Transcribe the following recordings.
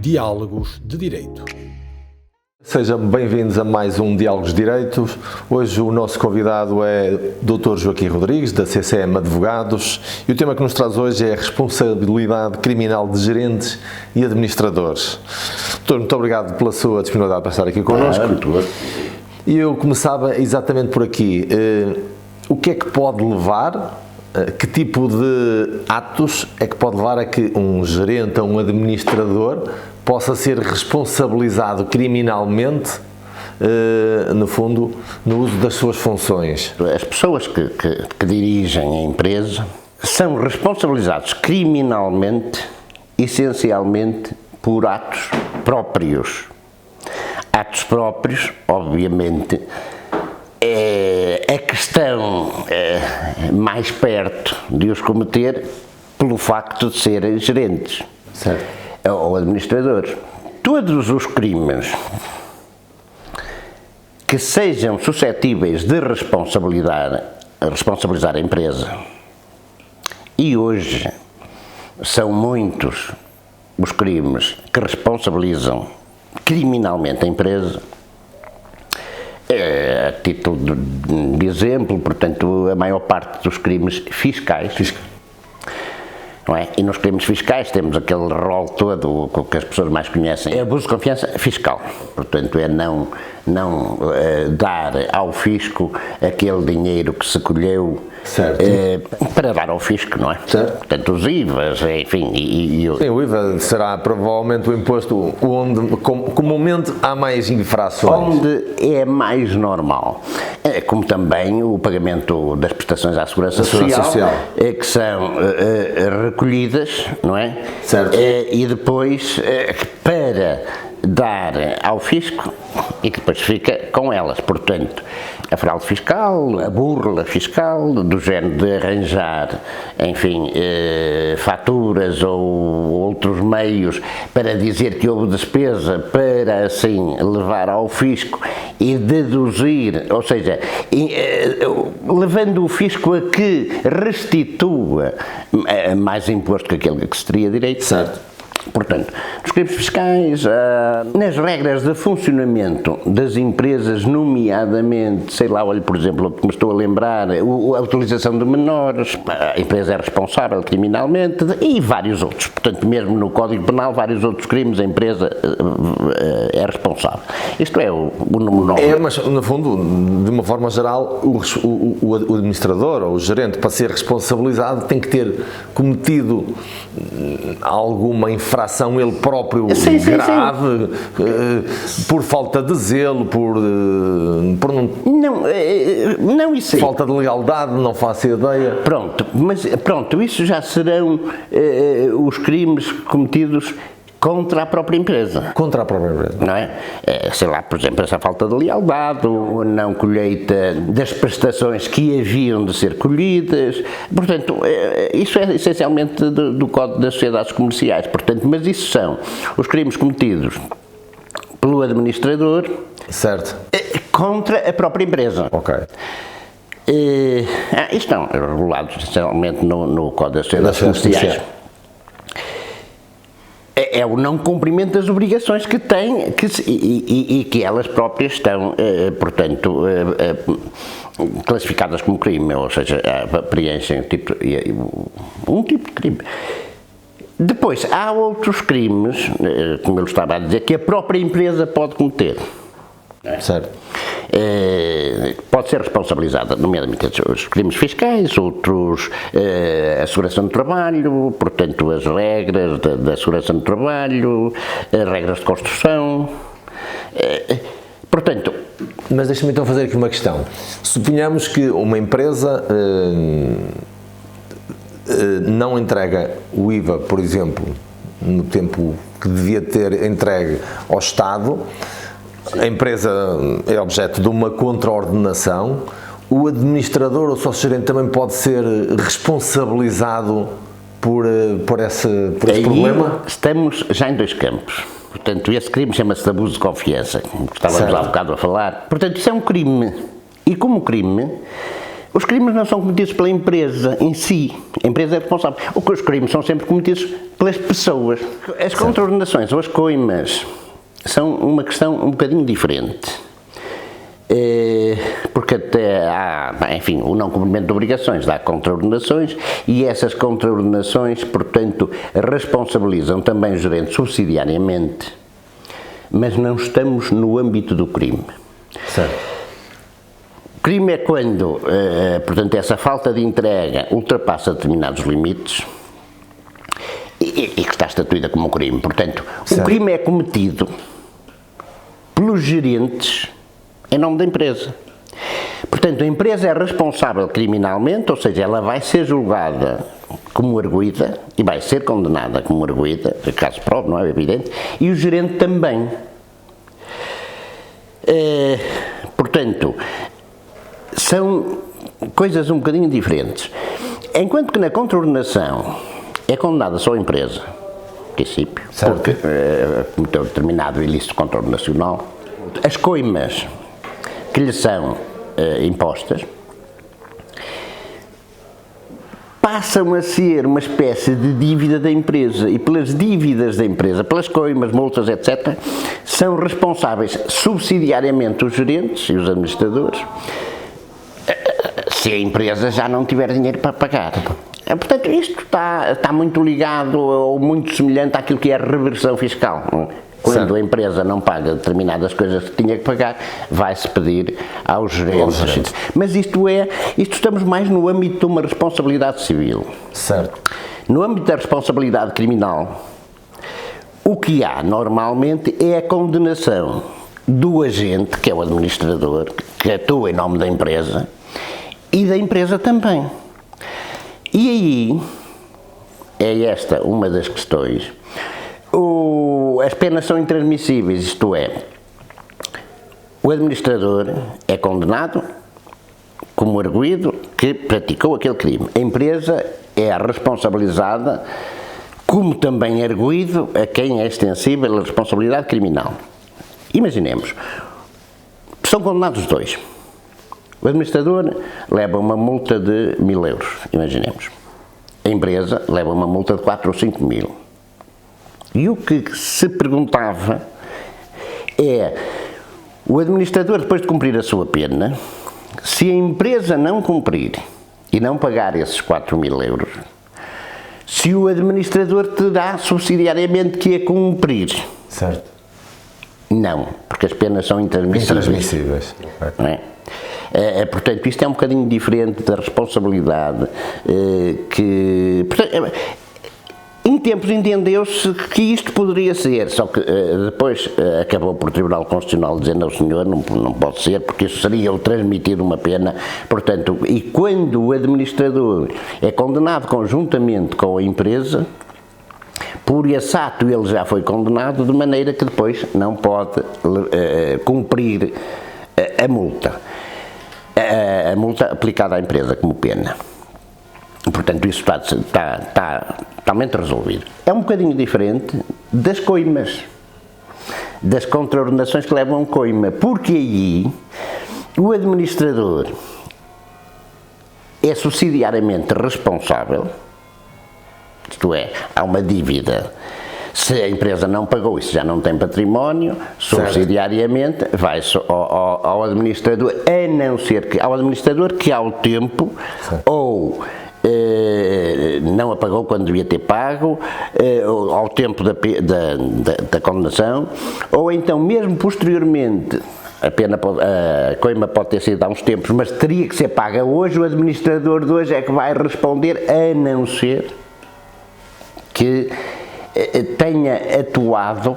Diálogos de Direito. Sejam bem-vindos a mais um Diálogos de Direitos. Hoje o nosso convidado é Dr. Joaquim Rodrigues, da CCM Advogados, e o tema que nos traz hoje é a responsabilidade criminal de gerentes e administradores. Doutor, muito obrigado pela sua disponibilidade para estar aqui connosco. E eu começava exatamente por aqui. O que é que pode levar, que tipo de atos é que pode levar a que um gerente ou um administrador possa ser responsabilizado criminalmente, no fundo, no uso das suas funções? As pessoas que dirigem a empresa são responsabilizados criminalmente, essencialmente, por atos próprios. Atos próprios, obviamente, é a questão mais perto de os cometer pelo facto de serem gerentes. Certo. Ou administradores. Todos os crimes que sejam suscetíveis de responsabilizar a empresa, e hoje são muitos os crimes que responsabilizam criminalmente a empresa, a título de exemplo, portanto, a maior parte dos crimes fiscais. Não é? E nos crimes fiscais temos aquele rol todo que as pessoas mais conhecem, é abuso de confiança fiscal, portanto é não dar ao fisco aquele dinheiro que se colheu para dar ao fisco, não é? Certo. Portanto os IVAs, enfim... Sim, o IVA será provavelmente o imposto onde comumente há mais infrações. Onde é mais normal, como também o pagamento das prestações à segurança social. Que são recolhidas, não é? Certo. E depois para dar ao fisco e que depois fica com elas, portanto, a fraude fiscal, a burla fiscal, do género de arranjar, enfim, faturas ou outros meios para dizer que houve despesa para assim levar ao fisco e deduzir, ou seja, levando o fisco a que restitua mais imposto que aquele que se teria direito. Certo. Portanto, nos crimes fiscais, nas regras de funcionamento das empresas, nomeadamente, sei lá, olha, por exemplo, que me estou a lembrar, a utilização de menores, a empresa é responsável criminalmente e vários outros. Portanto, mesmo no Código Penal, vários outros crimes, a empresa é responsável. Isto é o número 9. Mas, no fundo, de uma forma geral, o administrador ou o gerente, para ser responsabilizado, tem que ter cometido alguma infração ele próprio grave, por falta de zelo, por não isso aí. Falta de lealdade, não faço ideia. Pronto, isso já serão os crimes cometidos contra a própria empresa. Contra a própria empresa. Não é? Sei lá, por exemplo, essa falta de lealdade, ou não colheita das prestações que haviam de ser colhidas. Portanto, isso é essencialmente do Código das Sociedades Comerciais. Portanto, mas isso são os crimes cometidos pelo administrador. Certo. Contra a própria empresa. Ok. Estão regulados essencialmente no Código das Sociedades Comerciais. É o não cumprimento das obrigações que têm e que elas próprias estão, portanto, classificadas como crime, ou seja, preenchem um tipo de crime. Depois, há outros crimes, como eu estava a dizer, que a própria empresa pode cometer. Certo. Pode ser responsabilizada, nomeadamente os crimes fiscais, outros a segurança no trabalho, portanto as regras da segurança no trabalho, as regras de construção, portanto... Mas deixa-me então fazer aqui uma questão. Suponhamos que uma empresa não entrega o IVA, por exemplo, no tempo que devia ter entregue ao Estado. A empresa é objeto de uma contraordenação, o administrador ou sócio-gerente também pode ser responsabilizado por esse problema? Estamos já em dois campos. Portanto, esse crime chama-se de abuso de confiança, como estávamos há bocado a falar. Portanto, isso é um crime. E como crime, Os crimes não são cometidos pela empresa em si, a empresa é responsável. Os crimes são sempre cometidos pelas pessoas. As contraordenações ou as coimas são uma questão um bocadinho diferente. Porque até há, enfim, o não cumprimento de obrigações dá contraordenações e essas contraordenações, portanto, responsabilizam também o gerente subsidiariamente, mas não estamos no âmbito do crime. Certo. O crime é quando, portanto, essa falta de entrega ultrapassa determinados limites e que está estatuída como um crime. Portanto, certo. O crime é cometido pelos gerentes em nome da empresa. Portanto, a empresa é responsável criminalmente, ou seja, ela vai ser julgada como arguida e vai ser condenada como arguida, caso prove, não é evidente, e o gerente também. Portanto, são coisas um bocadinho diferentes. Enquanto que na contraordenação é condenada só a empresa, em princípio, certo. Porque cometeu determinado ilícito contraordenacional. As coimas que lhe são impostas passam a ser uma espécie de dívida da empresa e pelas dívidas da empresa, pelas coimas, multas, etc., são responsáveis subsidiariamente os gerentes e os administradores se a empresa já não tiver dinheiro para pagar. Portanto, isto está muito ligado ou muito semelhante àquilo que é a reversão fiscal. Quando a empresa não paga determinadas coisas que tinha que pagar, vai-se pedir aos gerentes. Mas isto estamos mais no âmbito de uma responsabilidade civil. Certo. No âmbito da responsabilidade criminal, o que há normalmente é a condenação do agente, que é o administrador, que atua em nome da empresa, e da empresa também. E aí, é esta uma das questões. As penas são intransmissíveis, isto é, o administrador é condenado como arguido que praticou aquele crime. A empresa é responsabilizada como também arguido a quem é extensível a responsabilidade criminal. Imaginemos, são condenados os dois. O administrador leva uma multa de 1000 euros, imaginemos. A empresa leva uma multa de 4 ou 5 mil. E o que se perguntava é, o administrador, depois de cumprir a sua pena, se a empresa não cumprir e não pagar esses 4.000 euros, se o administrador terá subsidiariamente que a cumprir. Certo. Não, porque as penas são intransmissíveis. Não é? Portanto, isto é um bocadinho diferente da responsabilidade que... Portanto, em tempos entendeu-se que isto poderia ser, só que depois acabou por o Tribunal Constitucional dizendo ao senhor, não pode ser, porque isso seria o transmitir uma pena, portanto, e quando o administrador é condenado conjuntamente com a empresa, por esse ato ele já foi condenado, de maneira que depois não pode cumprir a multa aplicada à empresa como pena. Portanto, isso está totalmente resolvido. É um bocadinho diferente das coimas, das contraordenações que levam a coima, porque aí o administrador é subsidiariamente responsável, isto é, há uma dívida. Se a empresa não pagou e se já não tem património, subsidiariamente vai-se ao administrador, a não ser que ao administrador que ao tempo ou não a pagou quando devia ter pago, ao tempo da condenação, ou então mesmo posteriormente, a coima pode ter sido há uns tempos, mas teria que ser paga hoje, o administrador de hoje é que vai responder, a não ser que tenha atuado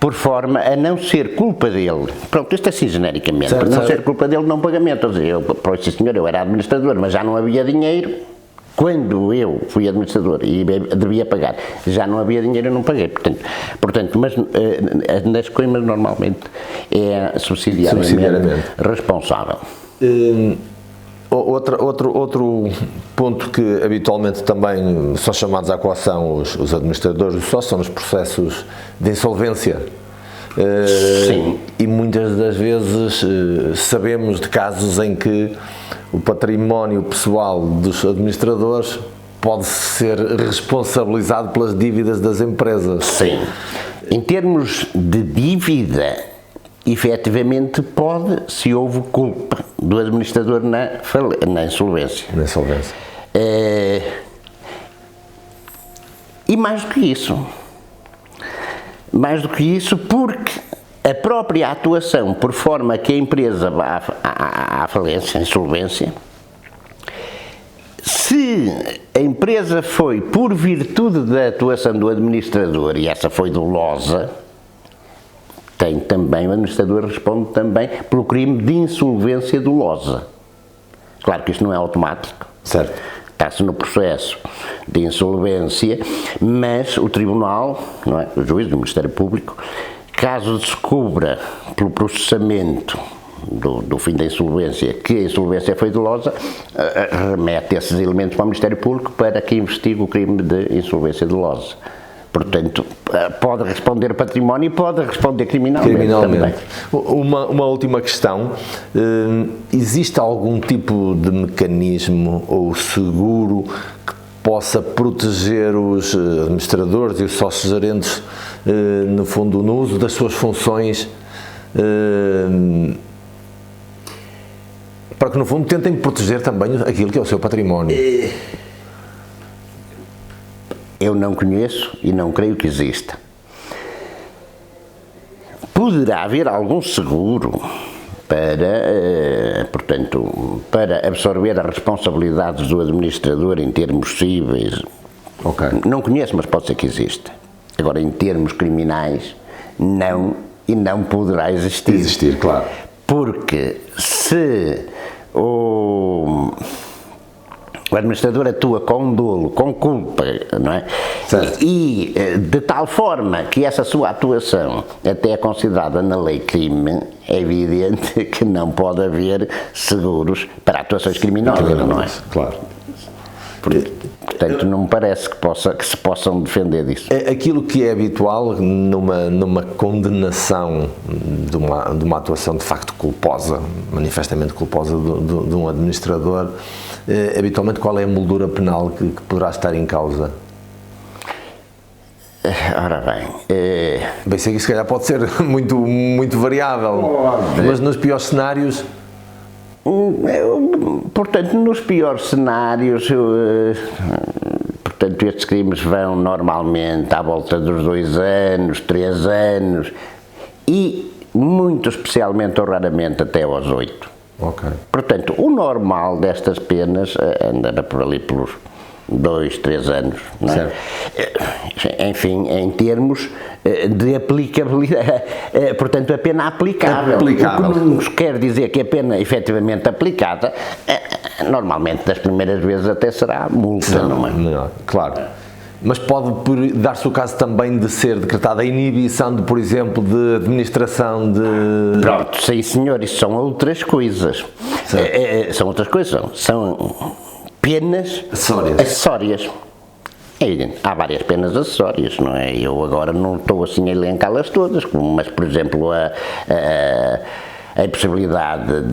por forma a não ser culpa dele. Pronto, isto é assim genericamente, certo, não ser culpa dele não pagamento. Eu era administrador, mas já não havia dinheiro. Quando eu fui administrador e devia pagar, já não havia dinheiro, eu não paguei. Portanto, mas nas coimas normalmente é subsidiariamente responsável. Outro ponto que habitualmente também são chamados à coação os administradores do sócio são os processos de insolvência. Sim. E muitas das vezes sabemos de casos em que o património pessoal dos administradores pode ser responsabilizado pelas dívidas das empresas. Sim. Em termos de dívida, efetivamente pode, se houve culpa do administrador na insolvência. Na insolvência. E mais do que isso, porque a própria atuação, por forma que a empresa vá à falência, à insolvência, se a empresa foi por virtude da atuação do administrador, e essa foi dolosa, tem também, o administrador responde também pelo crime de insolvência dolosa. Claro que isto não é automático. Certo. Está-se no processo de insolvência, mas o tribunal, não é, o juiz do Ministério Público, caso descubra pelo processamento do fim da insolvência que a insolvência foi dolosa, remete esses elementos para o Ministério Público para que investigue o crime de insolvência dolosa. Portanto, pode responder património e pode responder criminalmente. Também. Uma última questão, existe algum tipo de mecanismo ou seguro que possa proteger os administradores e os sócios gerentes, no fundo, no uso das suas funções, para que no fundo tentem proteger também aquilo que é o seu património? Eu não conheço e não creio que exista. Poderá haver algum seguro para absorver as responsabilidades do administrador em termos cíveis. Okay. Não conheço, mas pode ser que exista. Agora, em termos criminais, não, e não poderá existir. Existir, claro. Porque se o administrador atua com dolo, com culpa, não é? Certo. E de tal forma que essa sua atuação até é considerada na lei crime, é evidente que não pode haver seguros para atuações criminosas, não é? Claro. Portanto, não me parece que se possam defender disso. Aquilo que é habitual numa condenação de uma atuação de facto culposa, manifestamente culposa de um administrador, habitualmente qual é a moldura penal que poderá estar em causa? Ora bem... Bem, sei que se calhar pode ser muito variável, mas nos piores cenários... Portanto, nos piores cenários, portanto, estes crimes vão normalmente à volta dos 2 anos, 3 anos e, muito especialmente ou raramente, até aos 8. Okay. Portanto, o normal destas penas andará por ali pelos 2, 3 anos, não é? Enfim, em termos de aplicabilidade, portanto, a pena aplicável. O que não quer dizer que a pena efetivamente aplicada, normalmente das primeiras vezes até será multa, não é? Não, claro. Mas pode dar-se o caso também de ser decretada a inibição de, por exemplo, de administração de... Pronto, sim senhor, isso são outras coisas. São outras coisas, são penas acessórias. É evidente, há várias penas acessórias, não é? Eu agora não estou assim a elencá-las todas, mas, por exemplo, a possibilidade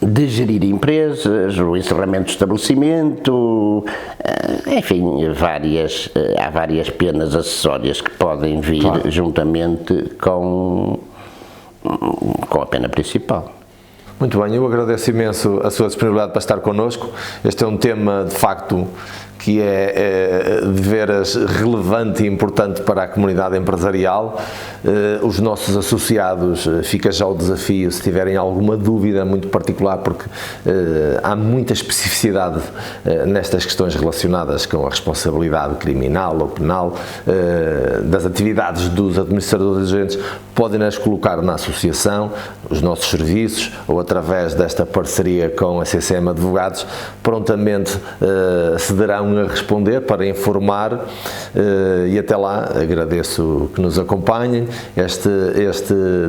de gerir empresas, o encerramento do estabelecimento, enfim, há várias penas acessórias que podem vir juntamente com a pena principal. Muito bem, eu agradeço imenso a sua disponibilidade para estar connosco. Este é um tema, de facto, que é de veras relevante e importante para a comunidade empresarial. Os nossos associados, fica já o desafio, se tiverem alguma dúvida muito particular, porque há muita especificidade nestas questões relacionadas com a responsabilidade criminal ou penal das atividades dos administradores e agentes, podem-nas colocar na associação, os nossos serviços, ou através desta parceria com a CCM Advogados, prontamente se darão a responder para informar, e até lá agradeço que nos acompanhem. Este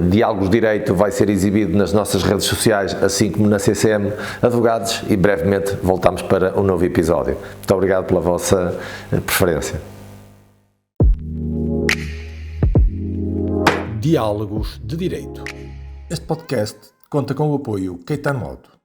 Diálogos Direito vai ser exibido nas nossas redes sociais, assim como na CCM Advogados, e brevemente voltamos para um novo episódio. Muito obrigado pela vossa preferência. Diálogos de Direito. Este podcast conta com o apoio Caetano Auto.